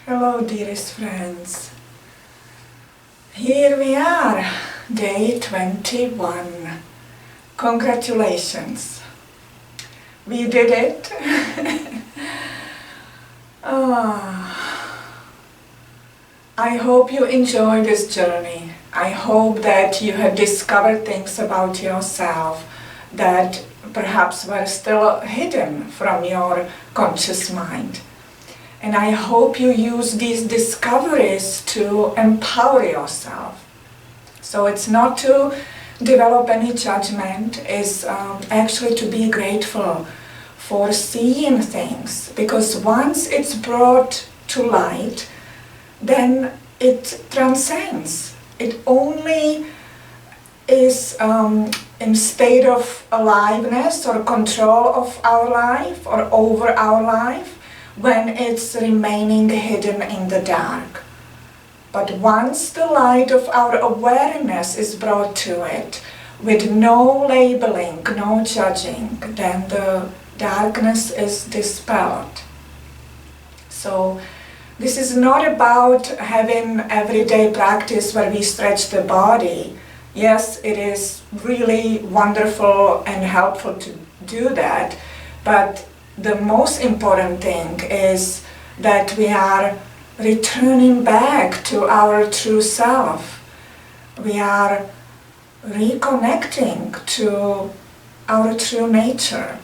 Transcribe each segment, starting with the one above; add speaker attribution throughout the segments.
Speaker 1: Hello, dearest friends. Here we are, day 21. Congratulations. We did it. I hope you enjoy this journey. I hope that you have discovered things about yourself that perhaps were still hidden from your conscious mind. And I hope you use these discoveries to empower yourself. So it's not to develop any judgment, it's actually to be grateful for seeing things. Because once it's brought to light, then it transcends. It only is in state of aliveness or control of our life or over our life when it's remaining hidden in the dark. But once the light of our awareness is brought to it, with no labeling, no judging, then the darkness is dispelled. So this is not about having everyday practice where we stretch the body. Yes, it is really wonderful and helpful to do that, but the most important thing is that we are returning back to our true self. We are reconnecting to our true nature.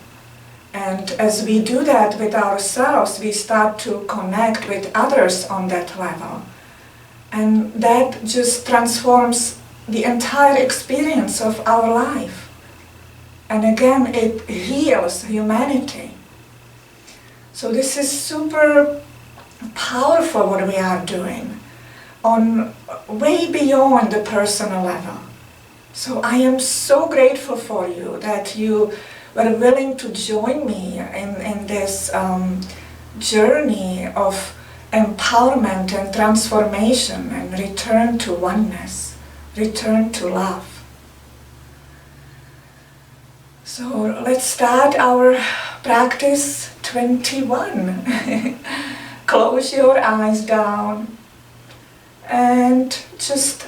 Speaker 1: And as we do that with ourselves, we start to connect with others on that level. And that just transforms the entire experience of our life. And again, it heals humanity. So this is super powerful what we are doing on way beyond the personal level. So I am so grateful for you that you were willing to join me in this journey of empowerment and transformation and return to oneness, return to love. So let's start our practice 21. Close your eyes down and just,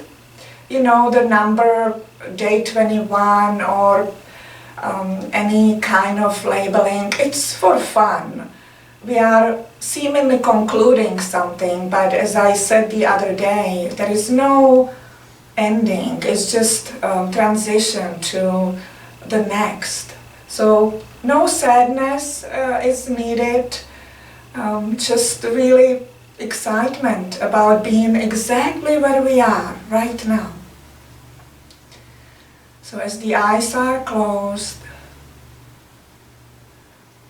Speaker 1: the number day 21 or any kind of labeling, it's for fun. We are seemingly concluding something, but as I said the other day, there is no ending, it's just transition to the next. So no sadness is needed, just really excitement about being exactly where we are right now. So as the eyes are closed,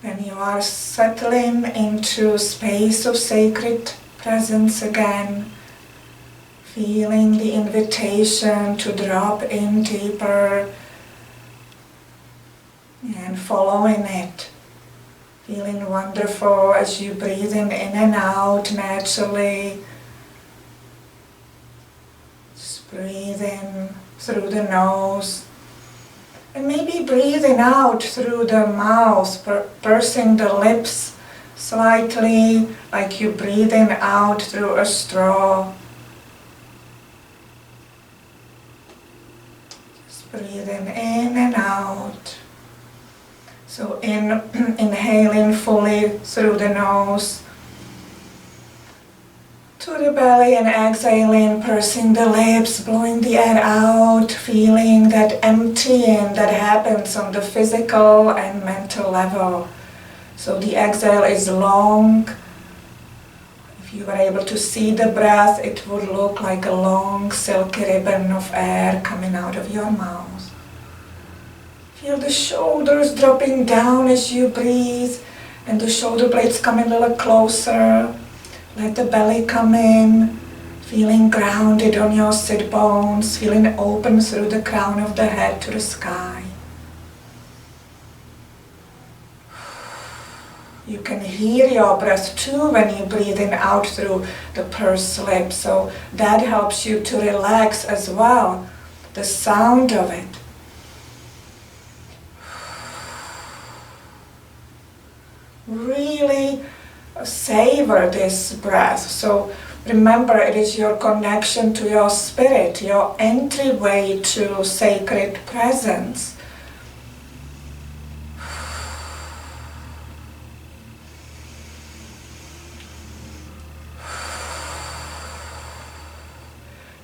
Speaker 1: then you are settling into space of sacred presence again, feeling the invitation to drop in deeper and following it. Feeling wonderful as you breathe in and out naturally. Just breathe in through the nose. And maybe breathing out through the mouth, pursing the lips slightly, like you're breathing out through a straw. Just breathing in and out. So inhaling fully through the nose to the belly and exhaling, pursing the lips, blowing the air out, feeling that emptying that happens on the physical and mental level. So the exhale is long. If you were able to see the breath, it would look like a long silky ribbon of air coming out of your mouth. Feel the shoulders dropping down as you breathe, and the shoulder blades coming a little closer. Let the belly come in, feeling grounded on your sit bones, feeling open through the crown of the head to the sky. You can hear your breath too when you're breathing out through the pursed lips, so that helps you to relax as well, the sound of it. Really savor this breath. So remember, it is your connection to your spirit, your entryway to sacred presence.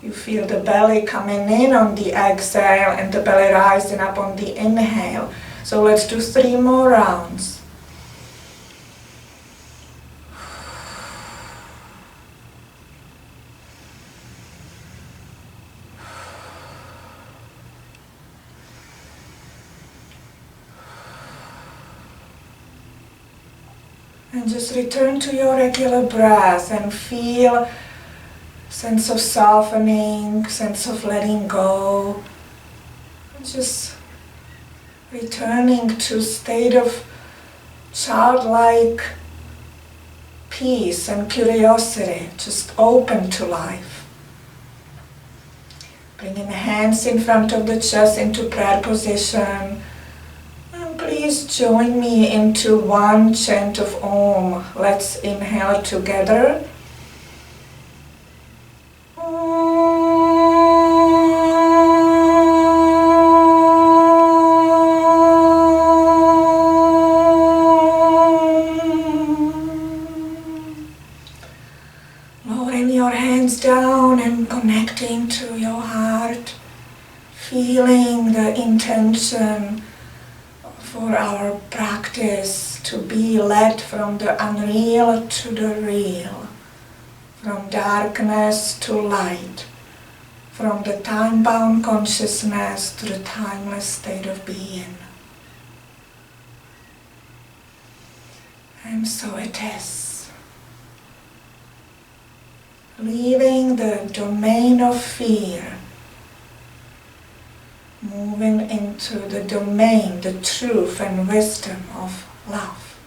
Speaker 1: You feel the belly coming in on the exhale and the belly rising up on the inhale. So let's do 3 more rounds. And just return to your regular breath and feel sense of softening, sense of letting go. Just returning to a state of childlike peace and curiosity, just open to life. Bringing the hands in front of the chest into prayer position. And please join me into one chant of Om. Let's inhale together. Down and connecting to your heart, feeling the intention for our practice to be led from the unreal to the real, from darkness to light, from the time-bound consciousness to the timeless state of being. And so it is. Leaving the domain of fear, moving into the domain, the truth and wisdom of love.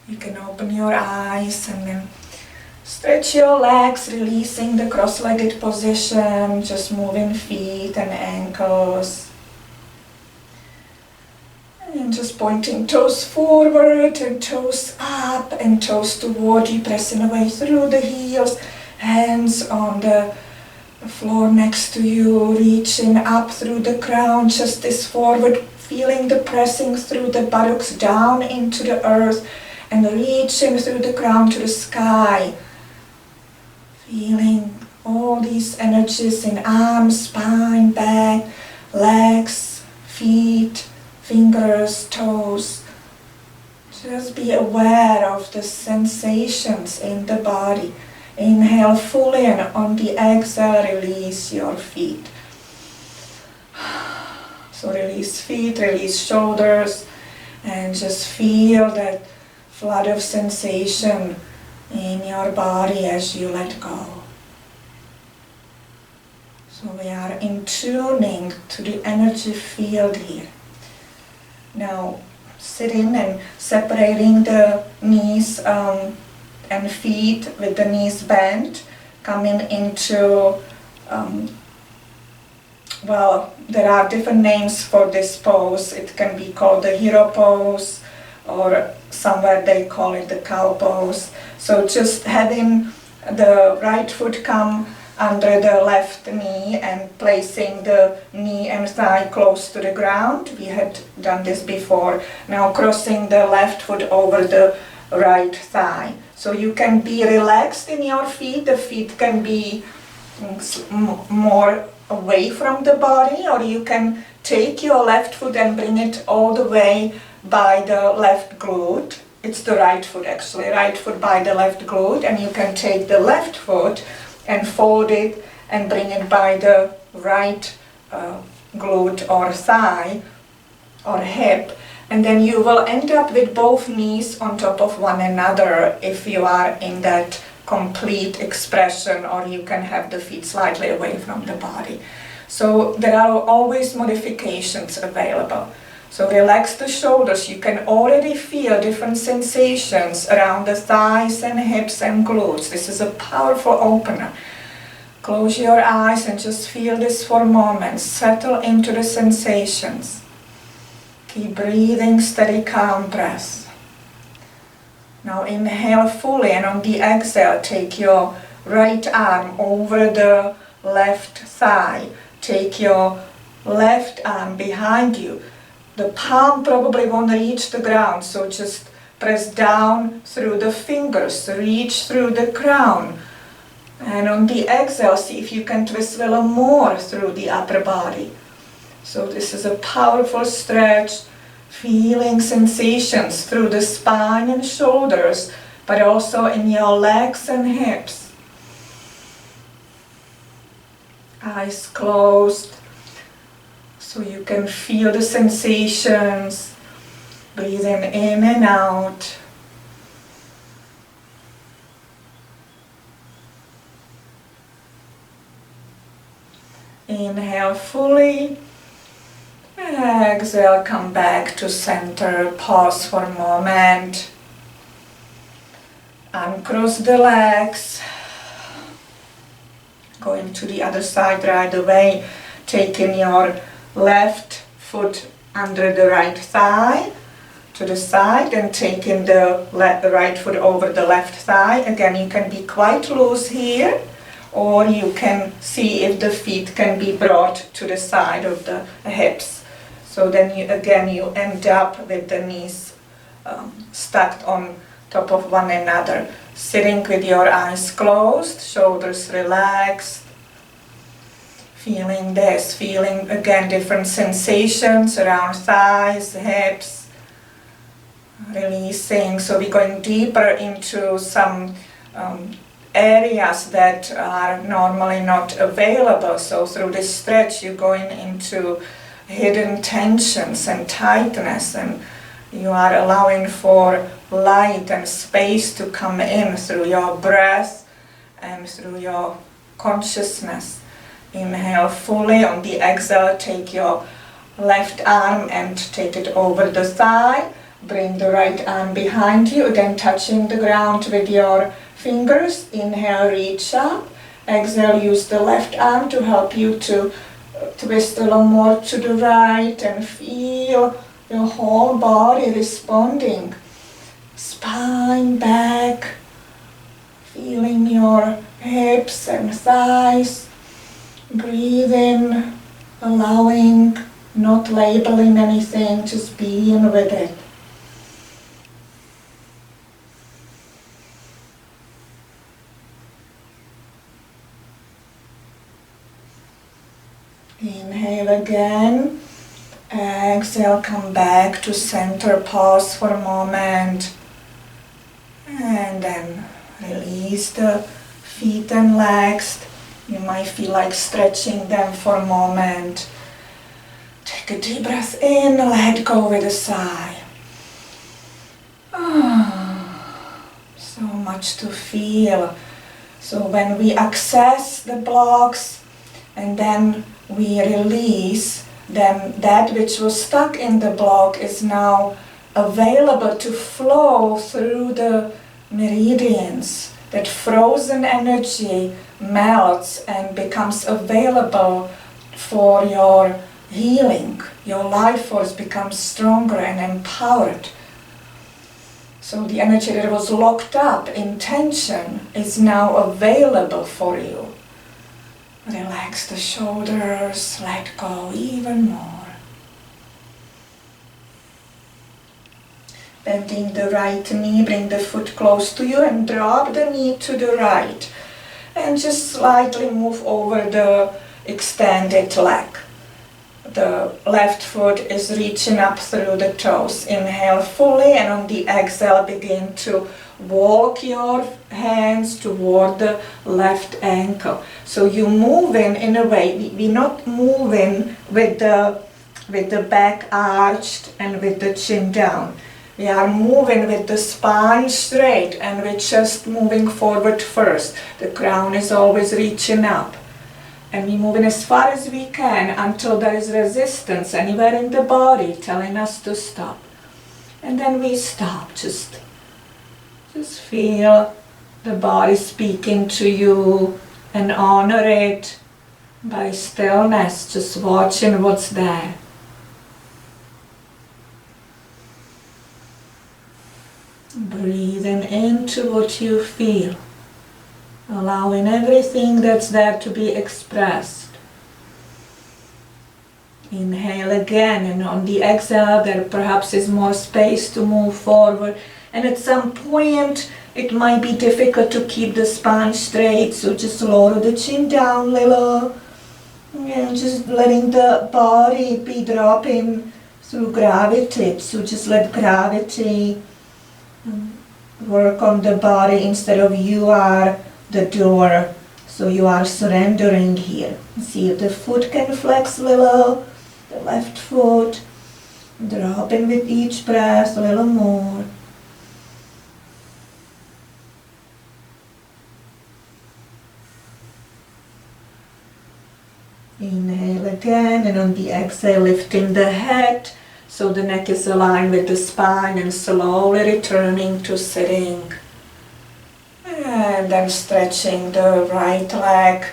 Speaker 1: You can open your eyes and then stretch your legs, releasing the cross-legged position, just moving feet and ankles. And just pointing toes forward and toes up and toes toward you, pressing away through the heels, hands on the floor next to you, reaching up through the crown, chest is forward, feeling the pressing through the buttocks down into the earth and reaching through the crown to the sky. Feeling all these energies in arms, spine, back, legs, feet, fingers, toes. Just be aware of the sensations in the body. Inhale fully and on the exhale release your feet. So release feet, release shoulders, and just feel that flood of sensation in your body as you let go. So we are in tuning to the energy field here. Now, sitting and separating the knees and feet with the knees bent, coming into, well, there are different names for this pose. It can be called the hero pose, or somewhere they call it the cow pose. So just having the right foot come under the left knee and placing the knee and thigh close to the ground. We had done this before. Now crossing the left foot over the right thigh. So you can be relaxed in your feet. The feet can be more away from the body, or you can take your left foot and bring it all the way by the left glute. It's the right foot actually, right foot by the left glute, and you can take the left foot and fold it and bring it by the right glute or thigh or hip, and then you will end up with both knees on top of one another if you are in that complete expression, or you can have the feet slightly away from the body. So there are always modifications available. So relax the shoulders. You can already feel different sensations around the thighs and hips and glutes. This is a powerful opener. Close your eyes and just feel this for a moment. Settle into the sensations. Keep breathing, steady, calm breath. Now inhale fully, and on the exhale, take your right arm over the left thigh. Take your left arm behind you. The palm probably won't reach the ground, so just press down through the fingers, reach through the crown. And on the exhale, see if you can twist a little more through the upper body. So this is a powerful stretch, feeling sensations through the spine and shoulders, but also in your legs and hips. Eyes closed, so you can feel the sensations, breathing in and out. Inhale fully. Exhale, come back to center, pause for a moment. Uncross the legs. Going to the other side right away. Taking your left foot under the right thigh to the side and taking the right foot over the left thigh. Again, you can be quite loose here, or you can see if the feet can be brought to the side of the hips. So then you end up with the knees stacked on top of one another. Sitting with your eyes closed, shoulders relaxed. Feeling this, feeling again different sensations around thighs, hips. Releasing, so we're going deeper into some areas that are normally not available. So through this stretch you're going into hidden tensions and tightness, and you are allowing for light and space to come in through your breath and through your consciousness. Inhale fully. On the exhale, take your left arm and take it over the thigh. Bring the right arm behind you, again touching the ground with your fingers. Inhale, reach up. Exhale, use the left arm to help you to twist a little more to the right and feel your whole body responding. Spine, back, feeling your hips and thighs. Breathe in, allowing, not labeling anything, just being with it. Inhale again. Exhale, come back to center, pause for a moment. And then release the feet and legs. You might feel like stretching them for a moment. Take a deep breath in, let go with a sigh. So much to feel. So when we access the blocks and then we release, then that which was stuck in the block is now available to flow through the meridians. That frozen energy melts and becomes available for your healing. Your life force becomes stronger and empowered. So the energy that was locked up in tension is now available for you. Relax the shoulders, let go even more. Bending the right knee, bring the foot close to you and drop the knee to the right. And just slightly move over the extended leg. The left foot is reaching up through the toes. Inhale fully, and on the exhale begin to walk your hands toward the left ankle. So you move in a way, we're not moving with the back arched and with the chin down. We are moving with the spine straight and we're just moving forward first. The crown is always reaching up. And we're moving as far as we can until there is resistance anywhere in the body telling us to stop. And then we stop. Just feel the body speaking to you and honor it by stillness, just watching what's there. open to what you feel, allowing everything that's there to be expressed. Inhale again, and on the exhale there perhaps is more space to move forward, and at some point it might be difficult to keep the spine straight, so just lower the chin down a little, and just letting the body be dropping through gravity. So just let gravity work on the body instead of you are the door. So you are surrendering here. See if the foot can flex a little, the left foot, dropping with each breath a little more. Inhale again, and on the exhale lifting the head so the neck is aligned with the spine, and slowly returning to sitting. And then stretching the right leg,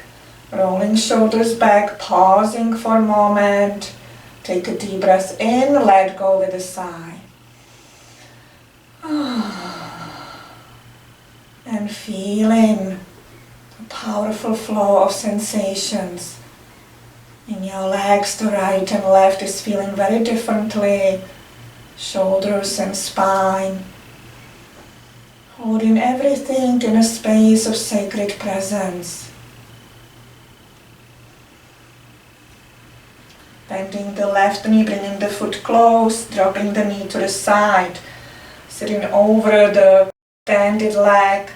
Speaker 1: rolling shoulders back, pausing for a moment. Take a deep breath in, let go with a sigh. And feeling the powerful flow of sensations in your legs. The right and left is feeling very differently. Shoulders and spine. Holding everything in a space of sacred presence. Bending the left knee, bringing the foot close, dropping the knee to the side. Sitting over the extended leg.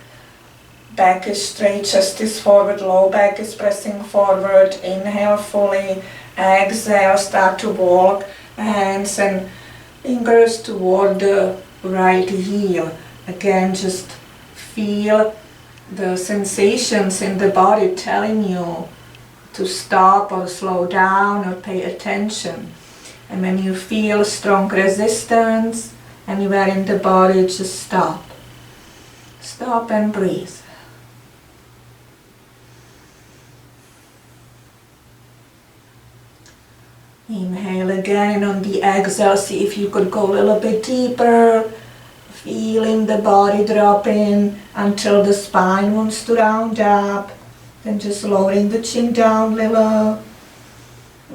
Speaker 1: Back is straight, chest is forward, low back is pressing forward. Inhale fully, exhale, start to walk hands and fingers toward the right heel. Again, just feel the sensations in the body telling you to stop or slow down or pay attention. And when you feel strong resistance anywhere in the body, just stop. Stop and breathe. Inhale again, and on the exhale, see if you could go a little bit deeper, feeling the body dropping until the spine wants to round up. Then just lowering the chin down a little,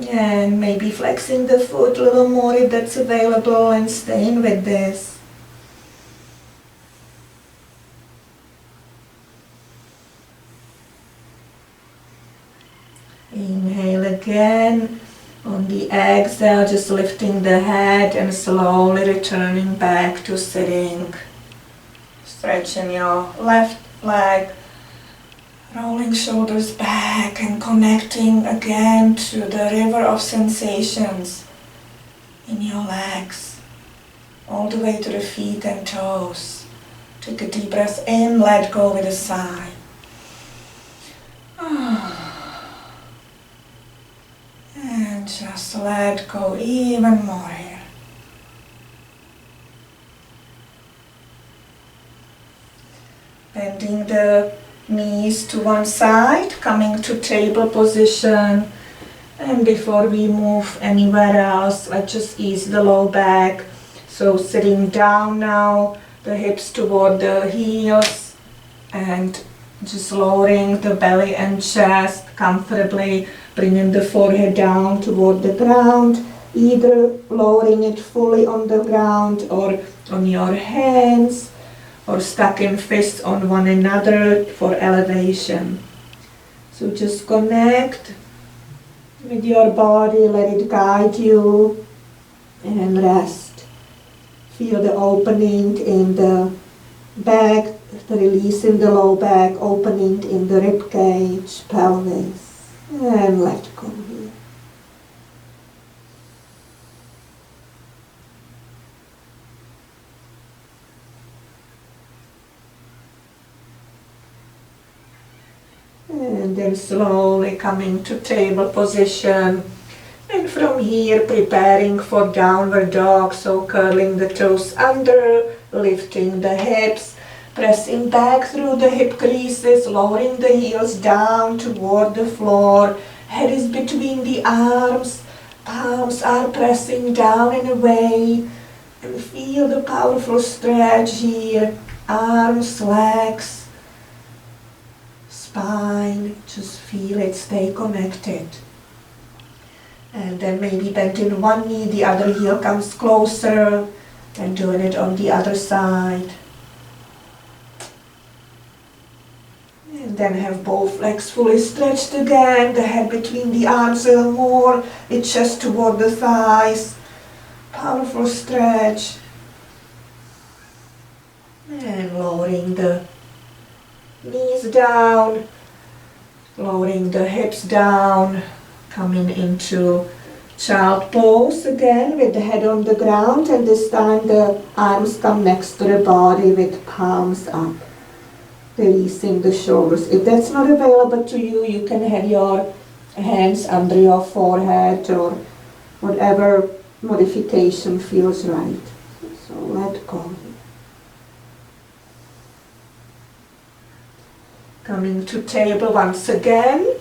Speaker 1: and maybe flexing the foot a little more if that's available, and staying with this. Inhale again. On the exhale, just lifting the head and slowly returning back to sitting. Stretching your left leg, rolling shoulders back and connecting again to the river of sensations in your legs, all the way to the feet and toes. Take a deep breath in, let go with a sigh. And just let go even more here. Bending the knees to one side, coming to table position. And before we move anywhere else, let's just ease the low back. So sitting down now, the hips toward the heels, and just lowering the belly and chest comfortably, bringing the forehead down toward the ground, either lowering it fully on the ground or on your hands, or stacking fists on one another for elevation. So just connect with your body, let it guide you, and rest. Feel the opening in the back, the release in the low back, opening in the rib cage, pelvis. And let go here. And then slowly coming to table position. And from here preparing for downward dog, so curling the toes under, lifting the hips, pressing back through the hip creases, lowering the heels down toward the floor. Head is between the arms, palms are pressing down and away. And feel the powerful stretch here arms, legs, spine, just feel it, stay connected. And then maybe bend in one knee, the other heel comes closer, and doing it on the other side. And then have both legs fully stretched again, the head between the arms a little more, the chest toward the thighs. Powerful stretch. And lowering the knees down, lowering the hips down, coming into child pose again with the head on the ground, and this time the arms come next to the body with palms up, releasing the shoulders. If that's not available to you, you can have your hands under your forehead or whatever modification feels right. So let go. Coming to table once again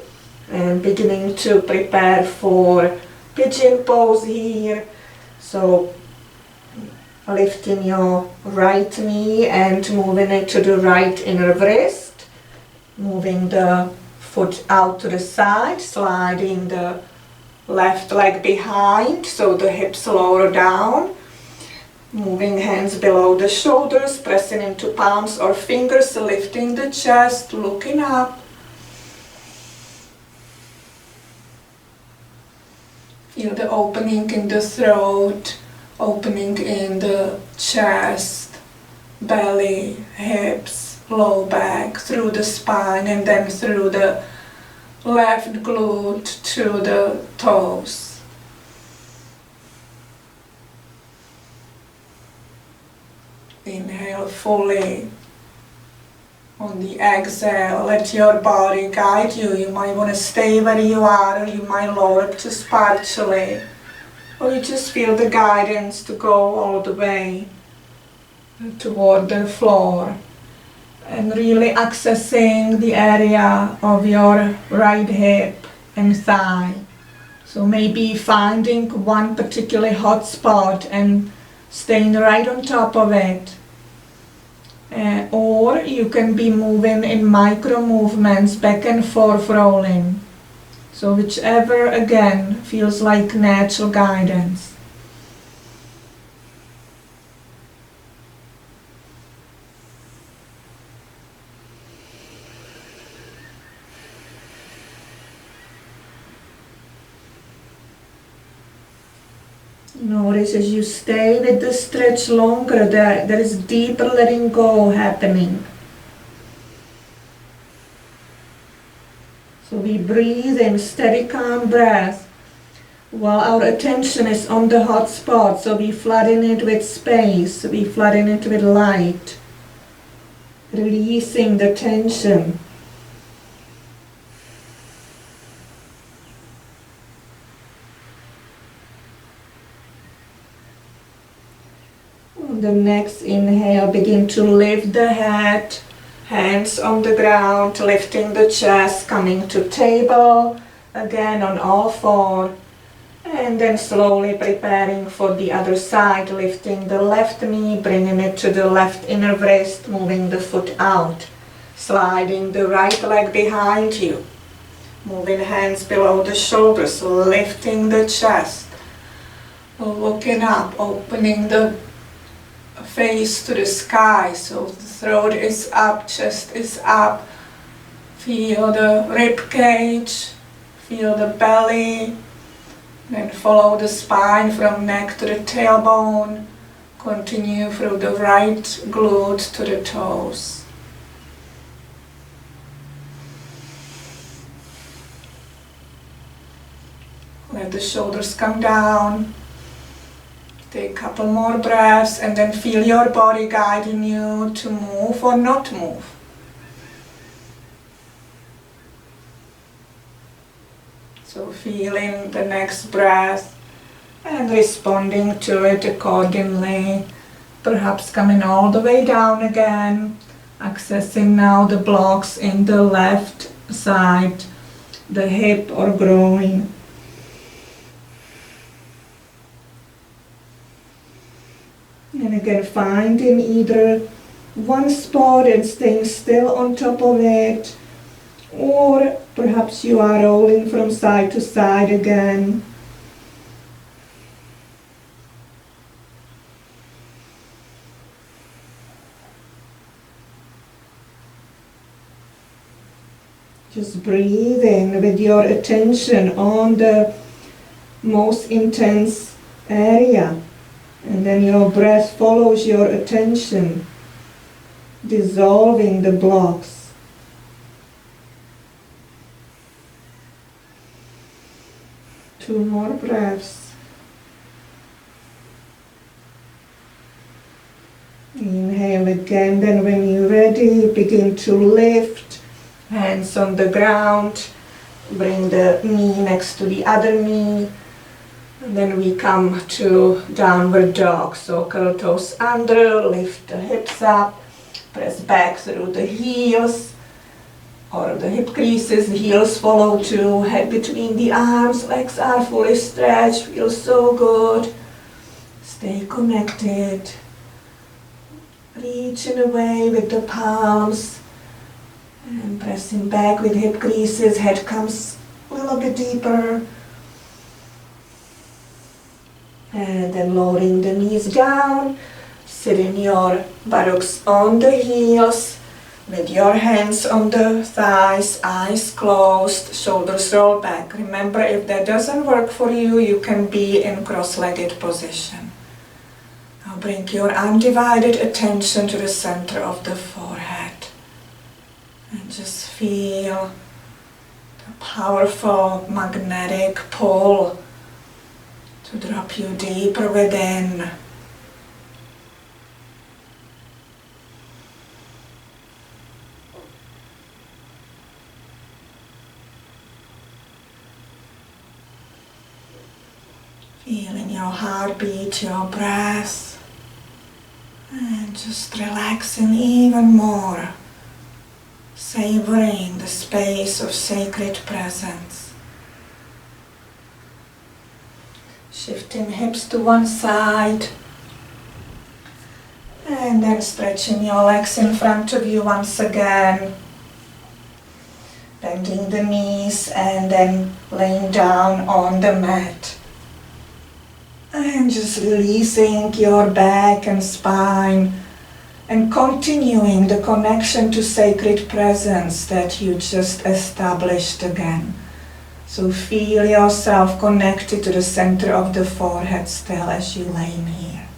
Speaker 1: and beginning to prepare for pigeon pose here. So lifting your right knee and moving it to the right inner wrist, moving the foot out to the side, sliding the left leg behind so the hips lower down, moving hands below the shoulders, pressing into palms or fingers, lifting the chest, looking up. Feel the opening in the throat, opening in the chest, belly, hips, low back, through the spine, and then through the left glute to the toes. Inhale fully. On the exhale, let your body guide you. You might want to stay where you are, or you might lower it just partially. Or you just feel the guidance to go all the way toward the floor. And really accessing the area of your right hip and thigh. So maybe finding one particularly hot spot and staying right on top of it. Or you can be moving in micro movements, back and forth rolling. So whichever again feels like natural guidance. Notice as you stay with the stretch longer, there is deeper letting go happening. So we breathe in steady, calm breath while our attention is on the hot spot. So we flooding it with space, we flooding it with light, releasing the tension. On the next inhale, begin to lift the head, hands on the ground, lifting the chest, coming to table, again on all four, and then slowly preparing for the other side, lifting the left knee, bringing it to the left inner wrist, moving the foot out, sliding the right leg behind you, moving hands below the shoulders, lifting the chest, looking up, opening the face to the sky, so the throat is up, chest is up. Feel the rib cage, feel the belly, then follow the spine from neck to the tailbone. Continue through the right glute to the toes. Let the shoulders come down. Take a couple more breaths and then feel your body guiding you to move or not move. So feeling the next breath and responding to it accordingly. Perhaps coming all the way down again, accessing now the blocks in the left side, the hip or groin. And again, finding either
Speaker 2: one spot and staying still on top of it, or perhaps you are rolling from side to side again. Just breathe in with your attention on the most intense area, and then your breath follows your attention, dissolving the blocks. Two more breaths. Inhale again, then when you're ready, begin to lift. Hands on the ground, bring the knee next to the other knee, and then we come to downward dog. So curl toes under, lift the hips up, press back through the heels or the hip creases, the heels follow too, head between the arms, legs are fully stretched, feels so good. Stay connected, reaching away with the palms, and pressing back with hip creases, head comes a little bit deeper. And then lowering the knees down, sitting your buttocks on the heels, with your hands on the thighs, eyes closed, shoulders roll back. Remember, if that doesn't work for you, you can be in cross-legged position. Now bring your undivided attention to the center of the forehead. And just feel the powerful magnetic pull to drop you deeper within. Feeling your heartbeat, your breath, and just relaxing even more. Savoring the space of sacred presence. Shifting hips to one side, and then stretching your legs in front of you once again. Bending the knees and then laying down on the mat. And just releasing your back and spine, and continuing the connection to sacred presence that you just established again. So feel yourself connected to the center of the forehead still as you lay in here.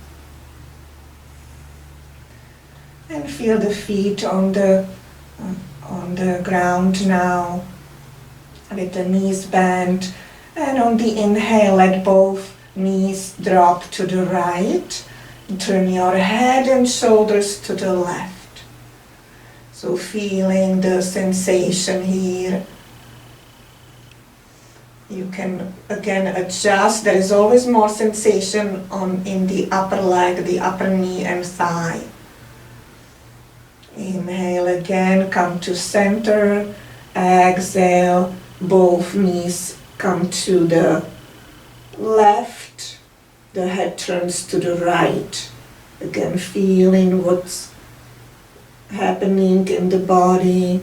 Speaker 2: And feel the feet on the ground now, with the knees bent. And on the inhale, let both knees drop to the right. Turn your head and shoulders to the left. So feeling the sensation here. You can again adjust. There is always more sensation in the upper leg, the upper knee and thigh. Inhale again, come to center. Exhale, both knees come to the left. The head turns to the right. Again, feeling what's happening in the body.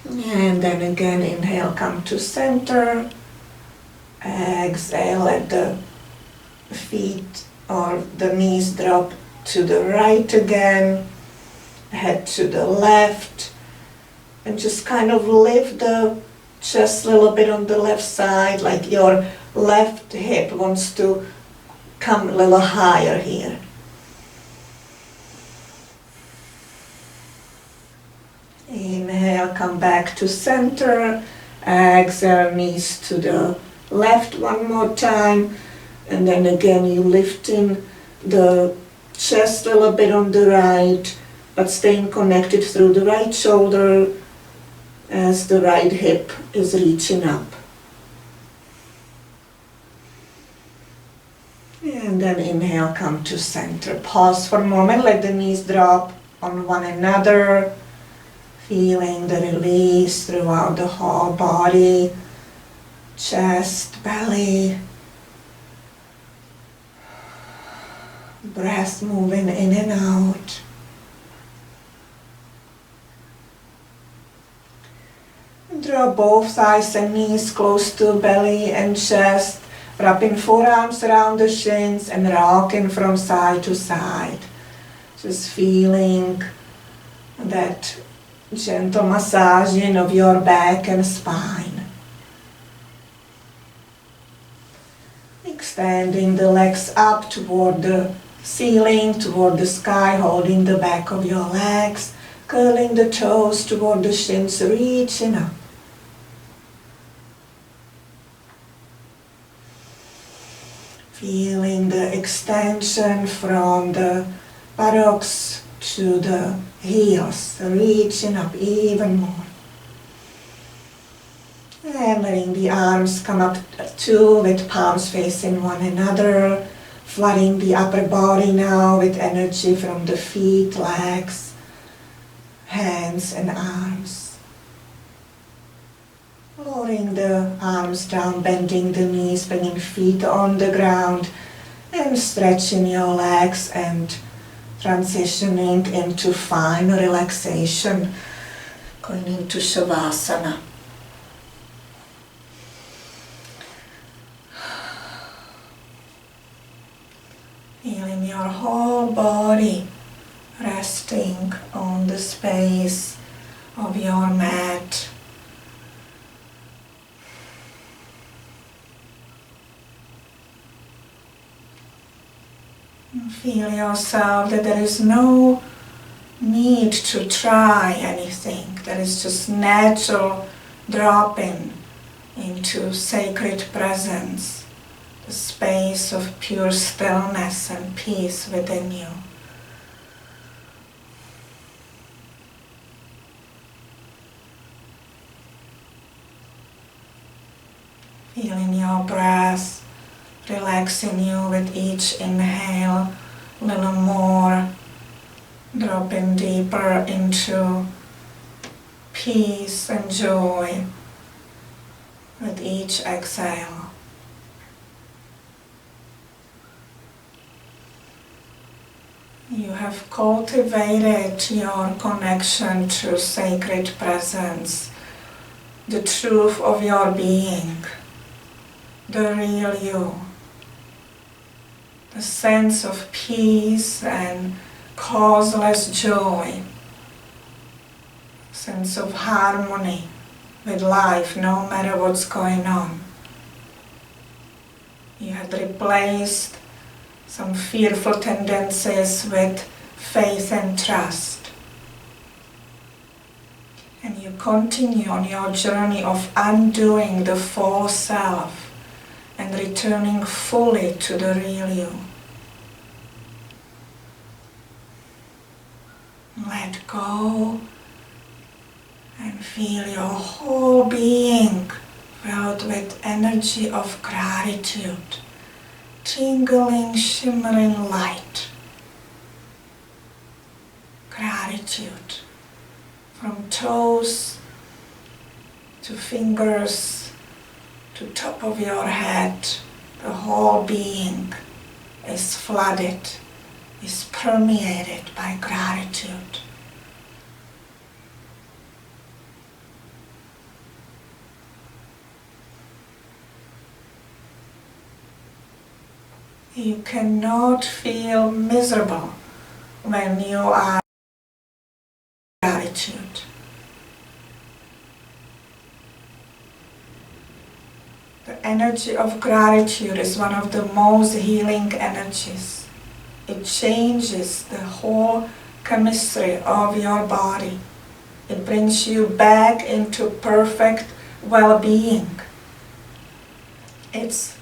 Speaker 2: And then again, inhale, come to center. Exhale, let the feet or the knees drop to the right again. Head to the left. And just kind of lift the chest a little bit on the left side, like your left hip wants to come a little higher here. Inhale, come back to center. Exhale, knees to the left one more time. And then again, you lifting the chest a little bit on the right, but staying connected through the right shoulder as the right hip is reaching up. And then inhale, come to center. Pause for a moment, let the knees drop on one another. Feeling the release throughout the whole body, chest, belly. Breath moving in and out. Draw both thighs and knees close to belly and chest. Wrapping forearms around the shins and rocking from side to side. Just feeling that gentle massaging of your back and spine. Extending the legs up toward the ceiling, toward the sky, holding the back of your legs, curling the toes toward the shins, reaching up. Feeling the extension from the buttocks to the heels, reaching up even more. And letting the arms come up too, with palms facing one another, flooding the upper body now with energy from the feet, legs, hands and arms. Lowering the arms down, bending the knees, bringing feet on the ground, and stretching your legs and transitioning into fine relaxation, going into Shavasana. Feeling your whole body resting on the space of your mat. Feel yourself that there is no need to try anything. There is just natural dropping into sacred presence, the space of pure stillness and peace within you. Feeling your breath relaxing you with each inhale, a little more, dropping deeper into peace and joy with each exhale. You have cultivated your connection to sacred presence, the truth of your being, the real you. A sense of peace and causeless joy, sense of harmony with life no matter what's going on. You had replaced some fearful tendencies with faith and trust. And you continue on your journey of undoing the false self and returning fully to the real you. Let go and feel your whole being filled with energy of gratitude, tingling, shimmering light. Gratitude from toes to fingers to top of your head. The whole being is flooded, is permeated by gratitude. You cannot feel miserable when you are in gratitude. The energy of gratitude is one of the most healing energies. It changes the whole chemistry of your body. It brings you back into perfect well-being. It's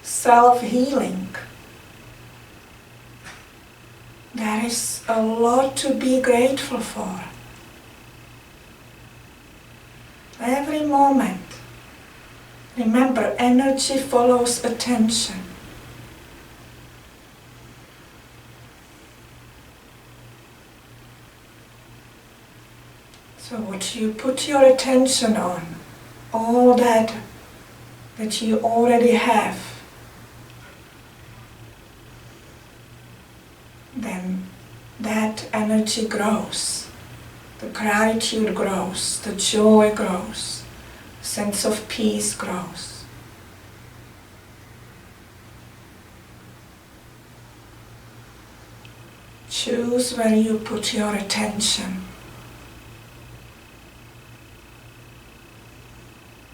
Speaker 2: self-healing. There is a lot to be grateful for. Every moment. Remember, energy follows attention. So what you put your attention on, all that you already have, then that energy grows, the gratitude grows, the joy grows,
Speaker 1: sense of peace grows. Choose where you put your attention.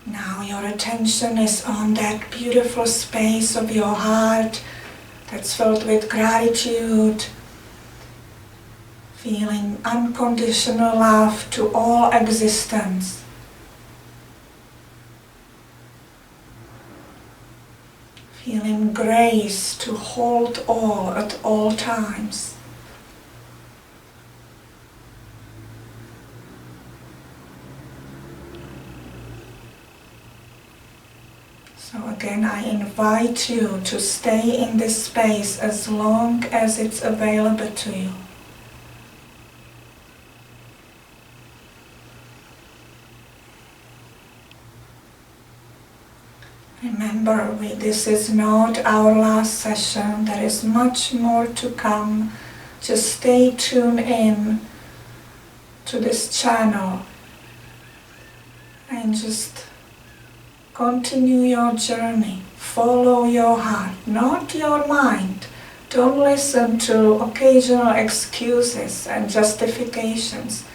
Speaker 1: Now your attention is on that beautiful space of your heart that's filled with gratitude, feeling unconditional love to all existence. Feeling grace to hold all at all times. So again, I invite you to stay in this space as long as it's available to you. Remember, this is not our last session. There is much more to come. Just stay tuned in to this channel and just continue your journey. Follow your heart, not your mind. Don't listen to occasional excuses and justifications.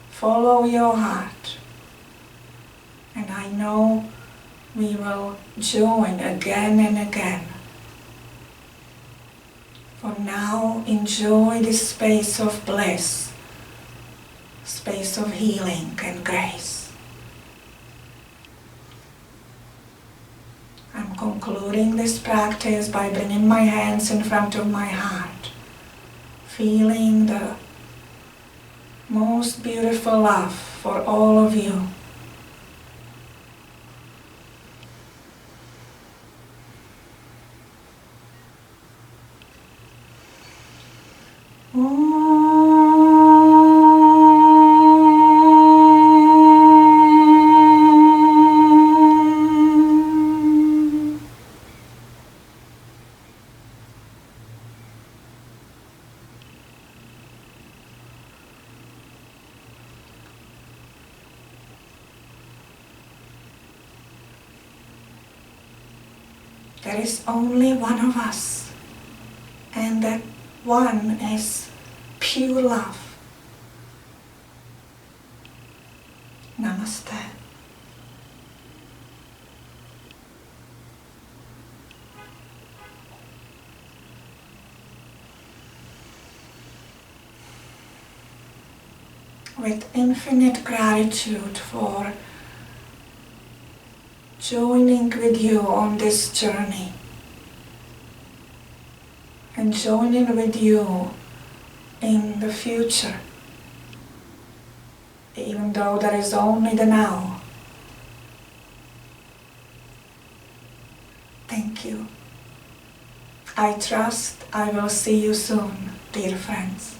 Speaker 1: Follow your heart. And I know we will join again and again. For now, enjoy this space of bliss, space of healing and grace. I'm concluding this practice by bringing my hands in front of my heart, feeling the most beautiful love for all of you. There is only one of us, and that one is pure love. Namaste. With infinite gratitude for joining with you on this journey and joining with you in the future, even though there is only the now. Thank you. I trust I will see you soon, dear friends.